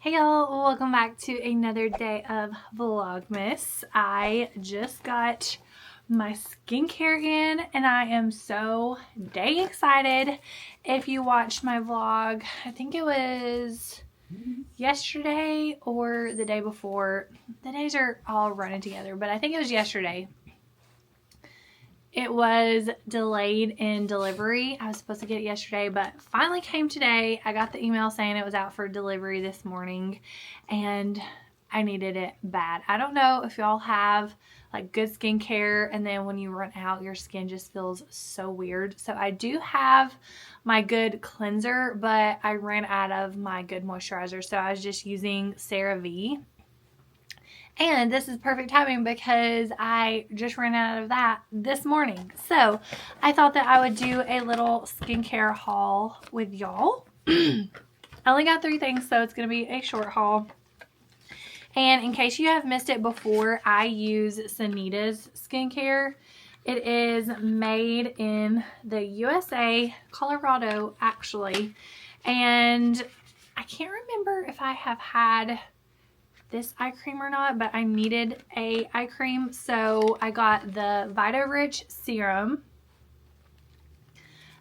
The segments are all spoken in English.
Hey y'all, welcome back to another day of Vlogmas. I just got my skincare in and I am so dang excited. If you watched my vlog, I think it was yesterday or the day before. The days are all running together, but I think it was yesterday. It was delayed in delivery. I was supposed to get it yesterday, but finally came today. I got the email saying it was out for delivery this morning, and I needed it bad. I don't know if y'all have like good skincare, and then when you run out, your skin just feels so weird. So I do have my good cleanser, but I ran out of my good moisturizer, so I was just using CeraVe. And this is perfect timing because I just ran out of that this morning. So I thought that I would do a little skincare haul with y'all. I only got 3 things, so it's going to be a short haul. And in case you have missed it before, I use Sanita's skincare. It is made in the USA, Colorado actually. And I can't remember if I have had this eye cream or not, but I needed a eye cream, so I got the Vita Rich Serum,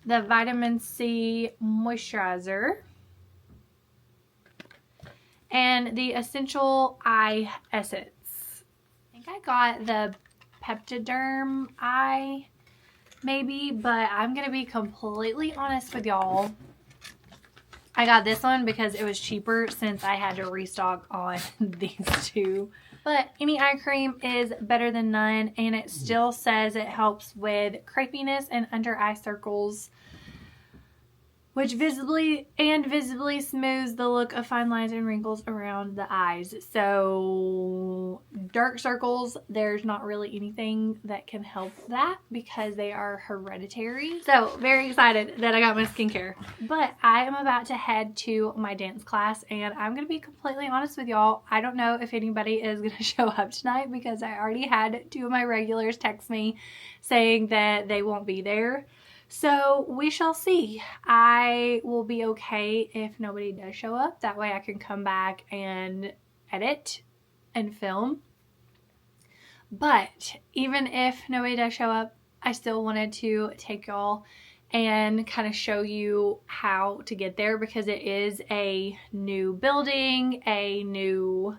the Vitamin C Moisturizer, and the Essential Eye Essence. I think I got the Peptiderm Eye, maybe, but I'm gonna be completely honest with y'all. I got this one because it was cheaper since I had to restock on these two. But any eye cream is better than none, and it still says it helps with crepiness and under eye circles, which visibly smooths the look of fine lines and wrinkles around the eyes. So dark circles, there's not really anything that can help that because they are hereditary. So very excited that I got my skincare. But I am about to head to my dance class, and I'm going to be completely honest with y'all. I don't know if anybody is going to show up tonight because I already had 2 of my regulars text me saying that they won't be there. So we shall see. I will be okay if nobody does show up. That way I can come back and edit and film. But even if nobody does show up, I still wanted to take y'all and kind of show you how to get there because it is a new building, a new...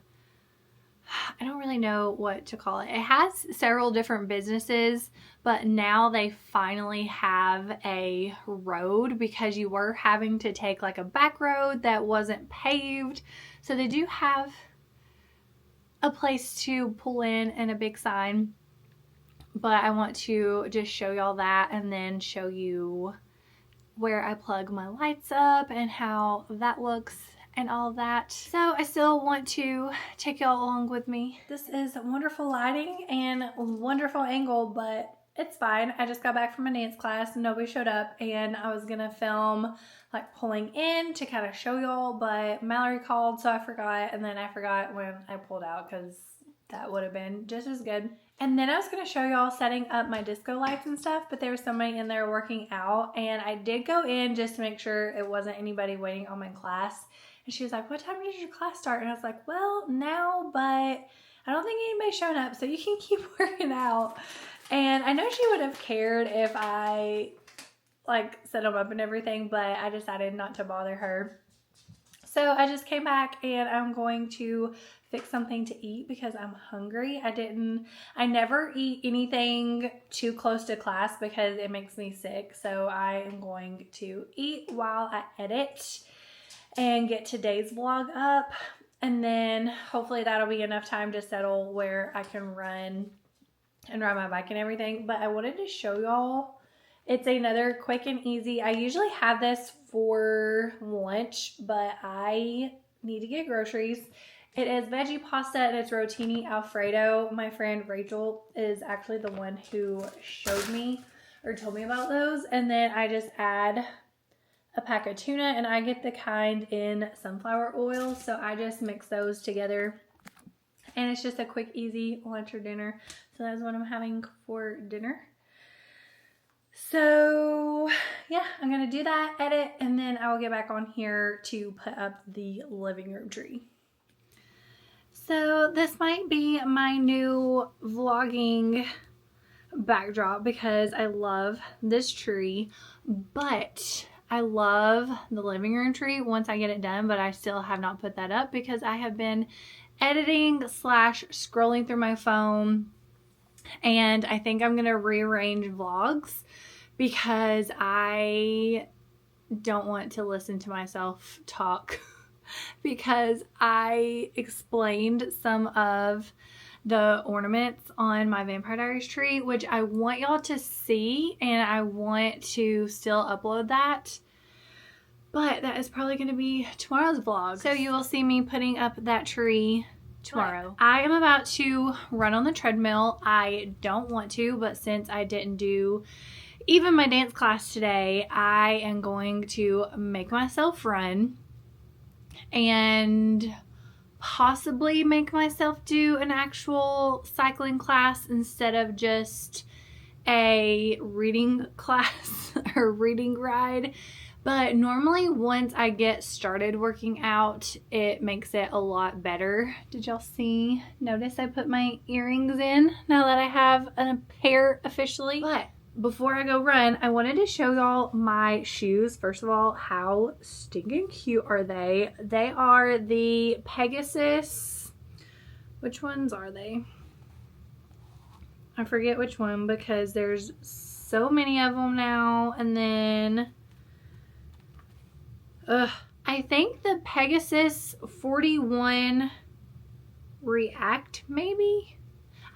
I don't really know what to call it. It has several different businesses, but now they finally have a road because you were having to take like a back road that wasn't paved. So they do have a place to pull in and a big sign, but I want to just show y'all that and then show you where I plug my lights up and how that looks and all that. So I still want to take y'all along with me. This is wonderful lighting and wonderful angle, but it's fine. I just got back from a dance class and nobody showed up, and I was gonna film like pulling in to kind of show y'all, but Mallory called, so I forgot, and then I forgot when I pulled out because that would have been just as good. And then I was going to show y'all setting up my disco lights and stuff, but there was somebody in there working out, and I did go in just to make sure it wasn't anybody waiting on my class. And she was like, "What time did your class start?" And I was like, "Well, now, but I don't think anybody's showing up, so you can keep working out." And I know she would have cared if I like set them up and everything, but I decided not to bother her. So I just came back and I'm going to fix something to eat because I'm hungry. I never eat anything too close to class because it makes me sick. So I am going to eat while I edit and get today's vlog up. And then hopefully that'll be enough time to settle where I can run and ride my bike and everything. But I wanted to show y'all. It's another quick and easy. I usually have this for lunch, but I need to get groceries. It is veggie pasta and it's rotini alfredo. My friend Rachel is actually the one who showed me or told me about those. And then I just add a pack of tuna, and I get the kind in sunflower oil. So I just mix those together. And it's just a quick, easy lunch or dinner. So that's what I'm having for dinner. So yeah, I'm going to do that, edit, and then I will get back on here to put up the living room tree. So this might be my new vlogging backdrop because I love this tree, but I love the living room tree once I get it done, but I still have not put that up because I have been editing / scrolling through my phone, and I think I'm gonna rearrange vlogs because I don't want to listen to myself talk because I explained some of the ornaments on my Vampire Diaries tree, which I want y'all to see, and I want to still upload that, but that is probably going to be tomorrow's vlog. So you will see me putting up that tree tomorrow. I am about to run on the treadmill. I don't want to, but since I didn't do even my dance class today, I am going to make myself run and possibly make myself do an actual cycling class instead of just a reading class or reading ride. But normally once I get started working out, it makes it a lot better. Did y'all notice I put my earrings in now that I have a pair officially? But before I go run, I wanted to show y'all my shoes. First of all, how stinking cute are they? They are the Pegasus. Which ones are they? I forget which one because there's so many of them now. And then, I think the Pegasus 41 React, maybe?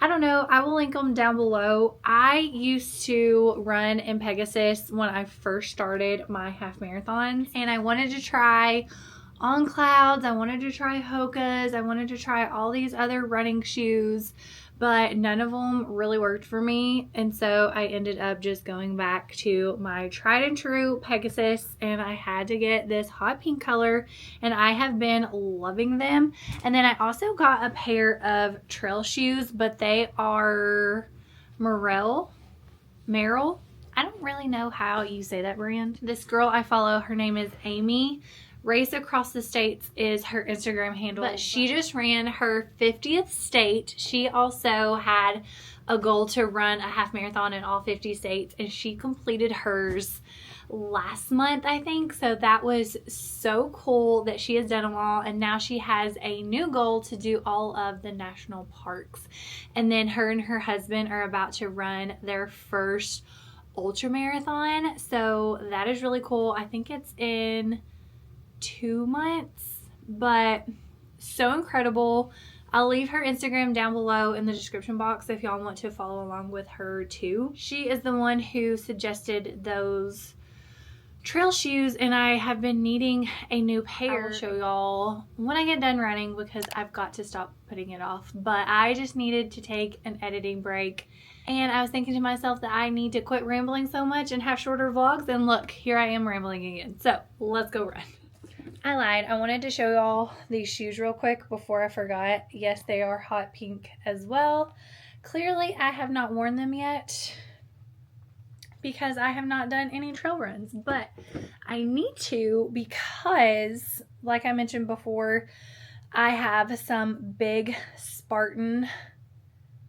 I don't know. I will link them down below. I used to run in Pegasus when I first started my half marathons, and I wanted to try On Clouds. I wanted to try Hoka's. I wanted to try all these other running shoes, but none of them really worked for me. And so I ended up just going back to my tried and true Pegasus, and I had to get this hot pink color, and I have been loving them. And then I also got a pair of trail shoes, but they are Merrell. I don't really know how you say that brand. This girl I follow, her name is Amy. Race Across the States is her Instagram handle, but she just ran her 50th state. She also had a goal to run a half marathon in all 50 states, and she completed hers last month, I think. So that was so cool that she has done them all, and now she has a new goal to do all of the national parks. And then her and her husband are about to run their first ultra marathon, so that is really cool. I think it's in 2 months, but so incredible. I'll leave her Instagram down below in the description box if y'all want to follow along with her too. She is the one who suggested those trail shoes, and I have been needing a new pair. I will show y'all when I get done running because I've got to stop putting it off, but I just needed to take an editing break, and I was thinking to myself that I need to quit rambling so much and have shorter vlogs, and look, here I am rambling again. So let's go run. I lied. I wanted to show y'all these shoes real quick before I forgot. Yes, they are hot pink as well. Clearly, I have not worn them yet because I have not done any trail runs, but I need to because, like I mentioned before, I have some big Spartan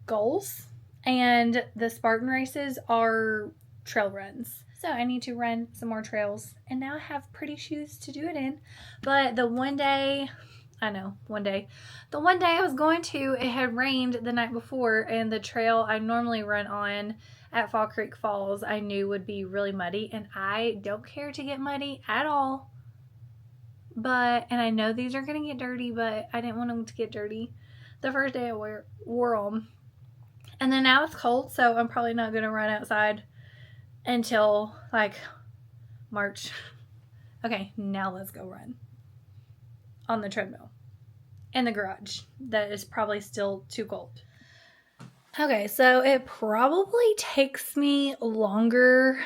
goals, and the Spartan races are trail runs. So I need to run some more trails, and now I have pretty shoes to do it in. But the one day I was going to, it had rained the night before, and the trail I normally run on at Fall Creek Falls I knew would be really muddy, and I don't care to get muddy at all. And I know these are going to get dirty, but I didn't want them to get dirty the first day I wore them. And then now it's cold, so I'm probably not going to run outside until like March. Okay, now let's go run on the treadmill in the garage. That is probably still too cold. Okay, so it probably takes me longer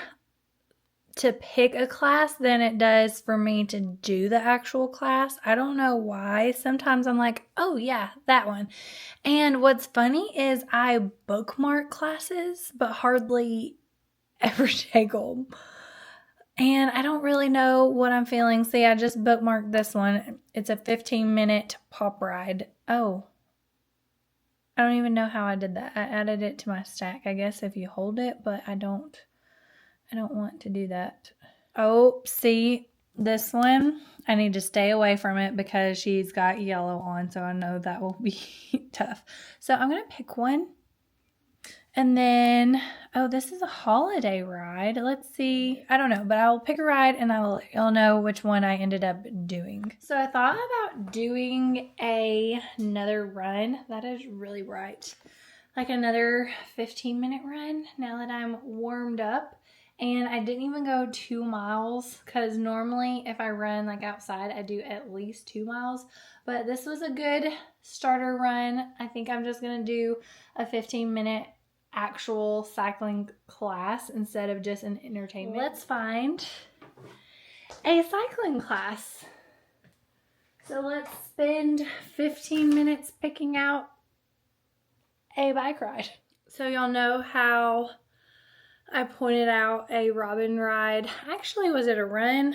to pick a class than it does for me to do the actual class. I don't know why. Sometimes I'm like, oh yeah, that one. And what's funny is I bookmark classes, but hardly ever take them. And I don't really know what I'm feeling. See, I just bookmarked this one. It's a 15-minute pop ride. Oh, I don't even know how I did that. I added it to my stack, I guess, if you hold it, but I don't want to do that. Oh, see, this one, I need to stay away from it because she's got yellow on, so I know that will be tough. So I'm going to pick one. And then, oh, this is a holiday ride. Let's see. I don't know, but I'll pick a ride and I will let y'all know which one I ended up doing. So I thought about doing another run. That is really bright. Like another 15-minute run now that I'm warmed up. And I didn't even go 2 miles because normally if I run like outside, I do at least 2 miles. But this was a good starter run. I think I'm just going to do a 15-minute actual cycling class instead of just an entertainment. Let's find a cycling class. So let's spend 15 minutes picking out a bike ride. So y'all know how I pointed out a Robin ride. Actually, was it a run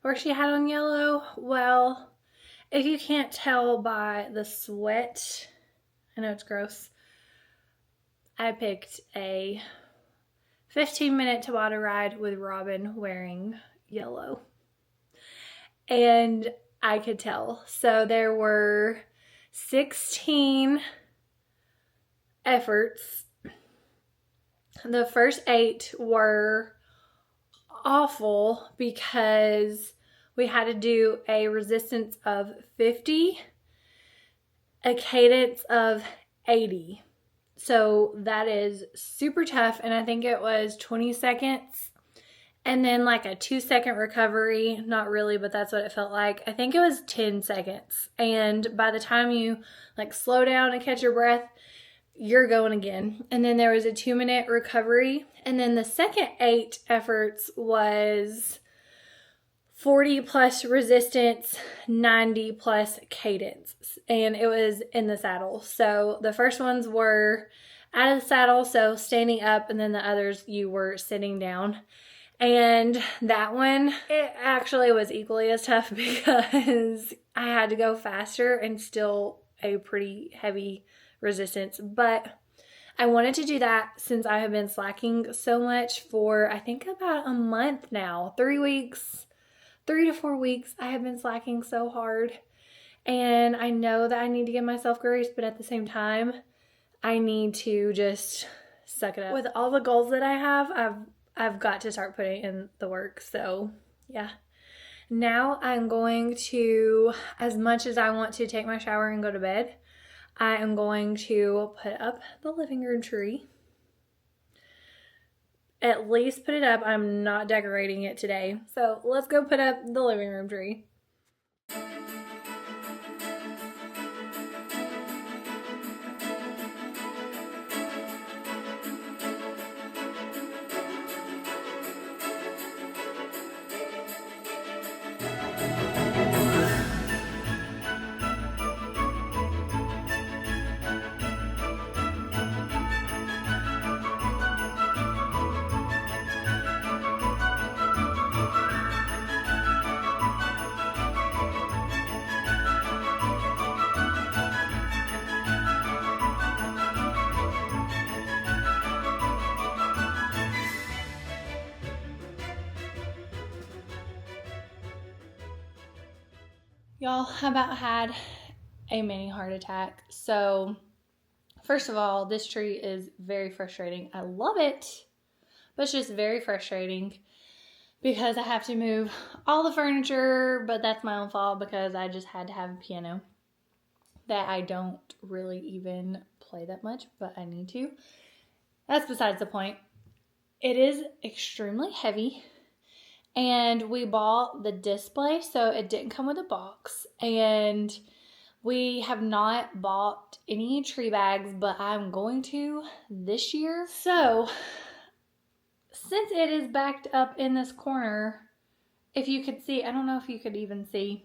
where she had on yellow? Well, if you can't tell by the sweat, I know it's gross, I picked a 15-minute Tabata ride with Robin wearing yellow. And I could tell. So there were 16 efforts. The first 8 were awful because we had to do a resistance of 50, a cadence of 80. So that is super tough, and I think it was 20 seconds and then like a 2-second recovery. Not really, but that's what it felt like. I think it was 10 seconds, and by the time you like slow down and catch your breath, you're going again. And then there was a 2-minute recovery, and then the second 8 efforts was 40 plus resistance, 90 plus cadence, and it was in the saddle. So the first ones were out of the saddle, so standing up, and then the others you were sitting down. And that one, it actually was equally as tough because I had to go faster and still a pretty heavy resistance. But I wanted to do that since I have been slacking so much for I think about a month now, 3 weeks. 3 to 4 weeks, I have been slacking so hard, and I know that I need to give myself grace, but at the same time, I need to just suck it up. With all the goals that I have, I've got to start putting in the work. So yeah, now I'm going to, as much as I want to take my shower and go to bed, I am going to put up the living room tree. At least put it up. I'm not decorating it today. So let's go put up the living room tree. Y'all, I about had a mini heart attack. So, first of all, this tree is very frustrating. I love it, but it's just very frustrating because I have to move all the furniture, but that's my own fault because I just had to have a piano that I don't really even play that much, but I need to. That's besides the point. It is extremely heavy. And we bought the display, so it didn't come with a box. And we have not bought any tree bags, but I'm going to this year. So, since it is backed up in this corner, if you could see, I don't know if you could even see,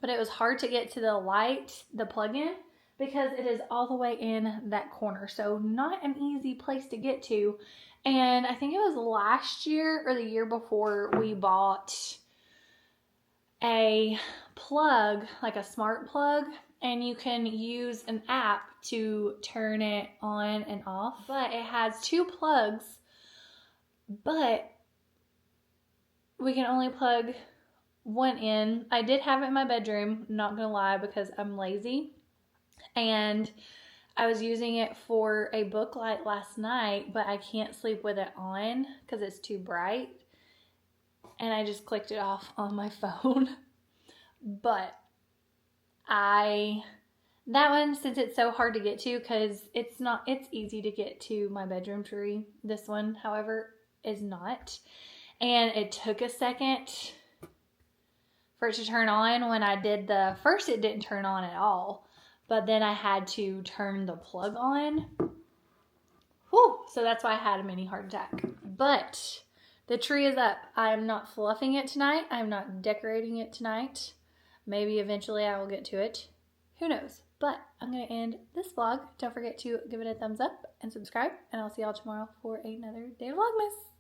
but it was hard to get to the light, the plug-in, because it is all the way in that corner. So, not an easy place to get to. And I think it was last year or the year before we bought a plug, like a smart plug, and you can use an app to turn it on and off, but it has 2 plugs, but we can only plug one in. I did have it in my bedroom, not gonna lie, because I'm lazy, and I was using it for a book light last night, but I can't sleep with it on because it's too bright, and I just clicked it off on my phone. But that one, since it's so hard to get to, because it's easy to get to my bedroom tree. This one, however, is not. And it took a second for it to turn on. When I did the first, it didn't turn on at all. But then I had to turn the plug on. Whew, so that's why I had a mini heart attack. But the tree is up. I am not fluffing it tonight. I am not decorating it tonight. Maybe eventually I will get to it. Who knows? But I'm going to end this vlog. Don't forget to give it a thumbs up and subscribe. And I'll see y'all tomorrow for another day of Vlogmas.